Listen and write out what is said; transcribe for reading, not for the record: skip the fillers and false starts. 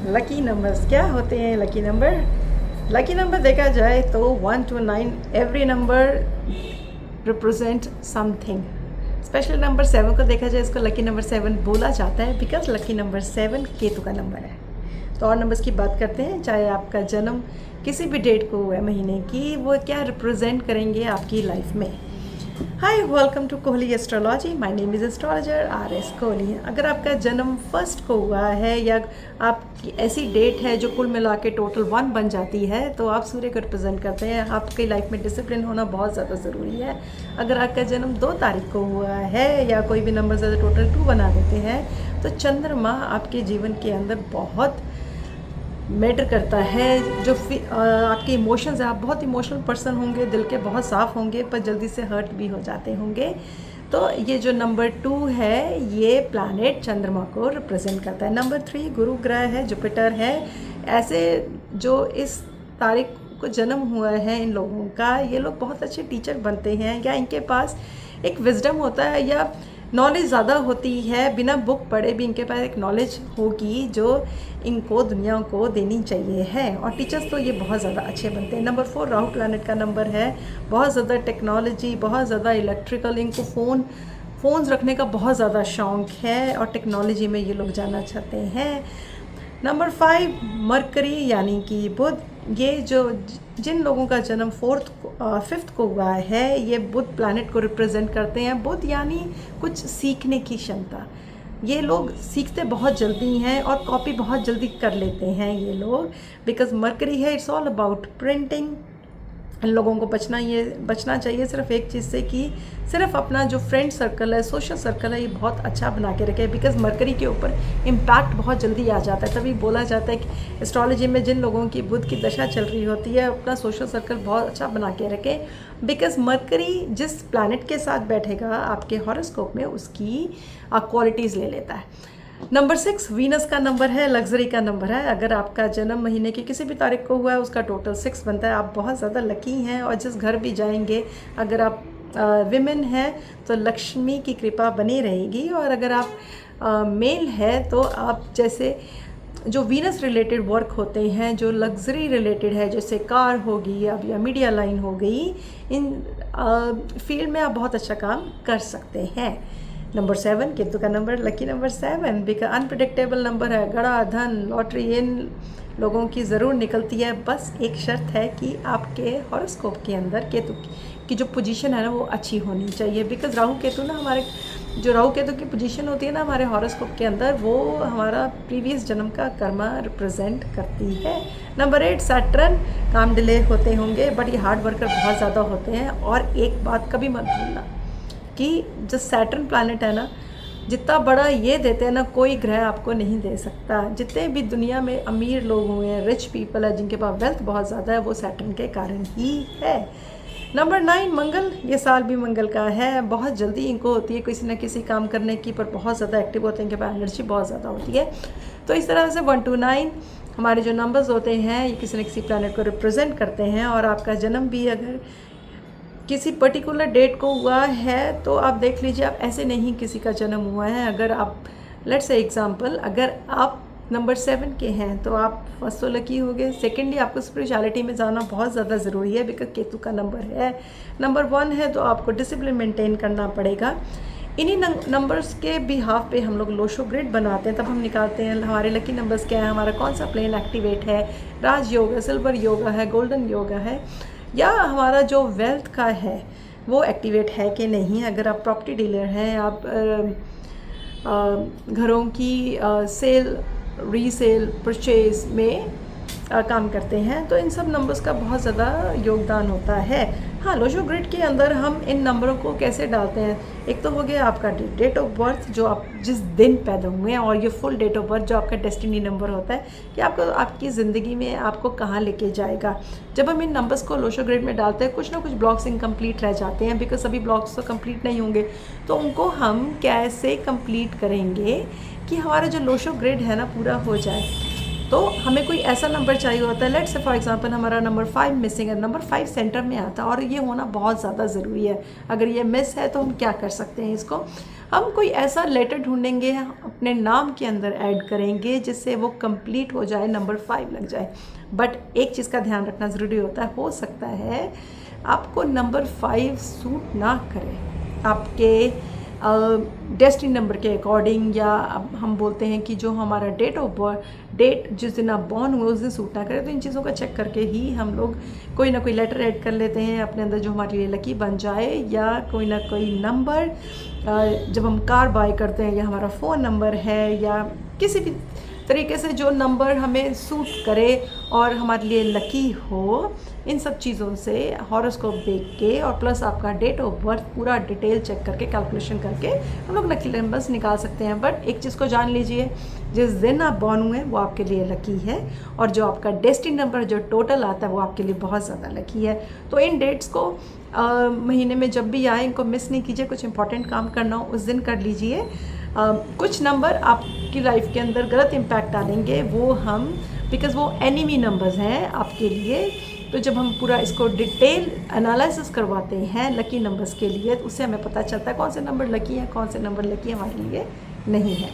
Lucky numbers क्या होते हैं? लकी नंबर देखा जाए तो 1 to 9 every number represent something. Special number 7 को देखा जाए, इसको लकी नंबर 7 बोला जाता है बिकॉज लकी नंबर 7 केतु का नंबर है। तो और नंबर्स की बात करते हैं, चाहे आपका जन्म किसी भी डेट को हुआ है महीने की, वो क्या रिप्रेजेंट करेंगे आपकी लाइफ में। Hi, welcome to Kohli astrology. My name is astrologer RS Kohli. अगर आपका जन्म फर्स्ट को हुआ है या आपकी ऐसी डेट है जो कुल मिला के टोटल 1 बन जाती है, तो आप सूर्य को रिप्रेजेंट करते हैं। आपकी लाइफ में डिसिप्लिन होना बहुत ज़्यादा ज़रूरी है। अगर आपका जन्म 2 तारीख को हुआ है या कोई भी नंबर से टोटल 2 बना देते हैं, तो चंद्रमा आपके जीवन के अंदर बहुत मैटर करता है। जो आपके इमोशंस हैं, आप बहुत इमोशनल पर्सन होंगे, दिल के बहुत साफ़ होंगे, पर जल्दी से हर्ट भी हो जाते होंगे। तो ये जो नंबर 2 है, ये प्लैनेट चंद्रमा को रिप्रेजेंट करता है। नंबर 3 गुरु ग्रह है, जुपिटर है। ऐसे जो इस तारीख को जन्म हुआ है इन लोगों का, ये लोग बहुत अच्छे टीचर बनते हैं, या इनके पास एक विजडम होता है या नॉलेज ज़्यादा होती है। बिना बुक पढ़े भी इनके पास एक नॉलेज होगी जो इनको दुनिया को देनी चाहिए है। और टीचर्स तो ये बहुत ज़्यादा अच्छे बनते हैं। नंबर 4 राहु प्लैनेट का नंबर है। बहुत ज़्यादा टेक्नोलॉजी, बहुत ज़्यादा इलेक्ट्रिकल, इनको फ़ोन्स रखने का बहुत ज़्यादा शौक़ है और टेक्नोलॉजी में ये लोग जाना चाहते हैं। नंबर 5 मरकरी यानी कि बुध। ये जो जिन लोगों का जन्म 5th को हुआ है, ये बुध प्लैनेट को रिप्रेजेंट करते हैं। बुध यानी कुछ सीखने की क्षमता। ये लोग सीखते बहुत जल्दी हैं और कॉपी बहुत जल्दी कर लेते हैं ये लोग, बिकॉज मरकरी है। It's all about printing. इन लोगों को बचना चाहिए सिर्फ एक चीज़ से, कि सिर्फ अपना जो फ्रेंड सर्कल है, सोशल सर्कल है, ये बहुत अच्छा बना के रखे, बिकॉज मरकरी के ऊपर इम्पैक्ट बहुत जल्दी आ जाता है। तभी बोला जाता है कि एस्ट्रोलॉजी में जिन लोगों की बुध की दशा चल रही होती है, अपना सोशल सर्कल बहुत अच्छा बना के रखे, बिकॉज मरकरी जिस प्लैनेट के साथ बैठेगा आपके हॉरोस्कोप में, उसकी क्वालिटीज़ ले लेता है। नंबर 6 वीनस का नंबर है, लग्जरी का नंबर है। अगर आपका जन्म महीने की किसी भी तारीख को हुआ है, उसका टोटल 6 बनता है। आप बहुत ज़्यादा लकी हैं और जिस घर भी जाएंगे, अगर आप विमेन हैं तो लक्ष्मी की कृपा बनी रहेगी। और अगर आप मेल है तो आप जैसे जो वीनस रिलेटेड वर्क होते हैं, जो लग्जरी रिलेटेड है, जैसे कार होगी अब या मीडिया लाइन हो गई, इन फील्ड में आप बहुत अच्छा काम कर सकते हैं। नंबर 7 केतु का number, lucky number 7 because unpredictable number है। गड़ा, धन, लॉटरी इन लोगों की ज़रूर निकलती है। बस एक शर्त है कि आपके हॉरोस्कोप के अंदर केतु की जो पोजीशन है ना, वो अच्छी होनी चाहिए। बिकॉज राहु केतु ना, हमारे जो राहु केतु की पोजीशन होती है ना हमारे हॉरोस्कोप के अंदर, वो हमारा प्रीवियस जन्म का कर्मा रिप्रेजेंट करती है। Number 8 Saturn. काम डिले होते होंगे, बट ये हार्ड वर्कर बहुत ज़्यादा होते हैं। और एक बात कभी मत भूलना कि जो सैटर्न प्लैनेट है ना, जितना बड़ा ये देते हैं ना, कोई ग्रह आपको नहीं दे सकता। जितने भी दुनिया में अमीर लोग हुए हैं, रिच पीपल है, जिनके पास वेल्थ बहुत ज़्यादा है, वो सैटर्न के कारण ही है। नंबर 9 मंगल। ये साल भी मंगल का है। बहुत जल्दी इनको होती है किसी न किसी काम करने की, पर बहुत ज़्यादा एक्टिव होते हैं, इनके पास एनर्जी बहुत ज़्यादा होती है। तो इस तरह से 1 to 9 हमारे जो नंबर्स होते हैं, ये किसी न किसी प्लैनेट को रिप्रेजेंट करते हैं। और आपका जन्म भी अगर किसी पर्टिकुलर डेट को हुआ है तो आप देख लीजिए, आप ऐसे नहीं किसी का जन्म हुआ है। अगर आप लेट्स से एग्जांपल, अगर आप नंबर 7 के हैं तो आप फर्स्ट तो लकी हो गए। सेकेंडली आपको स्पिरिचुअलिटी में जाना बहुत ज़्यादा ज़रूरी है, बिकॉज केतु का नंबर है। नंबर 1 है तो आपको डिसिप्लिन मेंटेन करना पड़ेगा। इन्हीं नंबर्स के बिहाफ पे हम लोग लोशो ग्रिड बनाते हैं, तब हम निकालते हैं हमारे लकी नंबर्स क्या है, हमारा कौन सा प्लेन एक्टिवेट है, राज योग है, सिल्वर योगा है, गोल्डन योगा है, या हमारा जो वेल्थ का है वो एक्टिवेट है कि नहीं। अगर आप प्रॉपर्टी डीलर हैं, आप घरों की सेल, रीसेल, परचेज में काम करते हैं, तो इन सब नंबर्स का बहुत ज़्यादा योगदान होता है। हाँ, लोशो ग्रिड के अंदर हम इन नंबरों को कैसे डालते हैं, एक तो हो गया आपका डेट ऑफ बर्थ, जो आप जिस दिन पैदा हुए हैं, और ये फुल डेट ऑफ बर्थ जो आपका डेस्टिनी नंबर होता है, कि आपको आपकी ज़िंदगी में आपको कहाँ लेके जाएगा। जब हम इन नंबर्स को लोशो ग्रिड में डालते हैं, कुछ ना कुछ ब्लॉक्स इनकम्प्लीट रह जाते हैं, बिकॉज सभी ब्लॉक्स तो कंप्लीट नहीं होंगे। तो उनको हम कैसे कंप्लीट करेंगे कि हमारा जो लोशो ग्रिड है ना पूरा हो जाए। तो हमें कोई ऐसा नंबर चाहिए होता है, लेट्स से फॉर एग्जांपल हमारा नंबर 5 मिसिंग है, नंबर 5 सेंटर में आता है, और ये होना बहुत ज़्यादा ज़रूरी है। अगर ये मिस है तो हम क्या कर सकते हैं इसको, हम कोई ऐसा लेटर ढूंढेंगे, अपने नाम के अंदर ऐड करेंगे जिससे वो कंप्लीट हो जाए, नंबर 5 लग जाए। बट एक चीज़ का ध्यान रखना ज़रूरी होता है, हो सकता है आपको नंबर 5 सूट ना करे आपके डेस्टिनी नंबर के अकॉर्डिंग, या अब हम बोलते हैं कि जो हमारा डेट ऑफ बर्थ, डेट जिस दिन आप बॉर्न हुए उस दिन सूट ना करे। तो इन चीज़ों का चेक करके ही हम लोग कोई ना कोई लेटर ऐड कर लेते हैं अपने अंदर जो हमारे लिए लकी बन जाए, या कोई ना कोई नंबर जब हम कार बाय करते हैं, या हमारा फ़ोन नंबर है, या किसी भी तरीके से जो नंबर हमें सूट करे और हमारे लिए लकी हो, इन सब चीज़ों से हॉरोस्कोप देख के और प्लस आपका डेट ऑफ बर्थ पूरा डिटेल चेक करके, कैलकुलेशन करके हम लोग लकी नंबर्स निकाल सकते हैं। बट एक चीज़ को जान लीजिए, जिस दिन आप बॉर्न हुए वो आपके लिए लकी है, और जो आपका डेस्टिनी नंबर जो टोटल आता है वो आपके लिए बहुत ज़्यादा लकी है। तो इन डेट्स को महीने में जब भी आए इनको मिस नहीं कीजिए। कुछ इंपॉर्टेंट काम करना हो उस दिन कर लीजिए। कुछ नंबर आपकी लाइफ के अंदर गलत इम्पैक्ट डालेंगे, वो हम बिकॉज़ वो एनिमी नंबर्स हैं आपके लिए। तो जब हम पूरा इसको डिटेल एनालिसिस करवाते हैं लकी नंबर्स के लिए, तो उससे हमें पता चलता है कौन से नंबर लकी हैं, कौन से नंबर लकी हमारे लिए नहीं है।